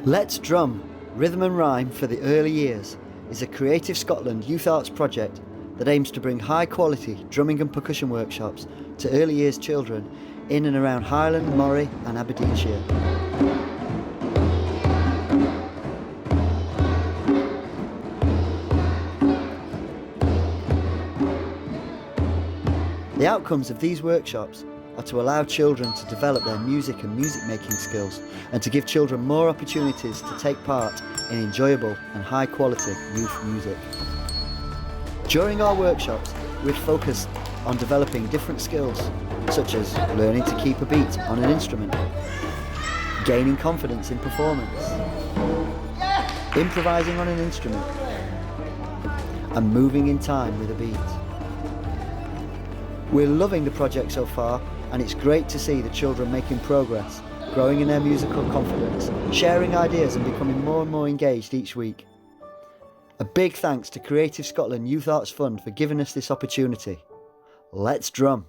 Let's Drum, Rhythm and Rhyme for the Early Years is a Creative Scotland youth arts project that aims to bring high quality drumming and percussion workshops to early years children in and around Highlands, Moray and Aberdeenshire. The outcomes of these workshops are to allow children to develop their music and music making skills and to give children more opportunities to take part in enjoyable and high quality youth music. During our workshops, we'd focus on developing different skills such as learning to keep a beat on an instrument, gaining confidence in performance, improvising on an instrument, and moving in time with a beat. We're loving the project so far, and it's great to see the children making progress, growing in their musical confidence, sharing ideas and becoming more and more engaged each week. A big thanks to Creative Scotland Youth Arts Fund for giving us this opportunity. Let's drum!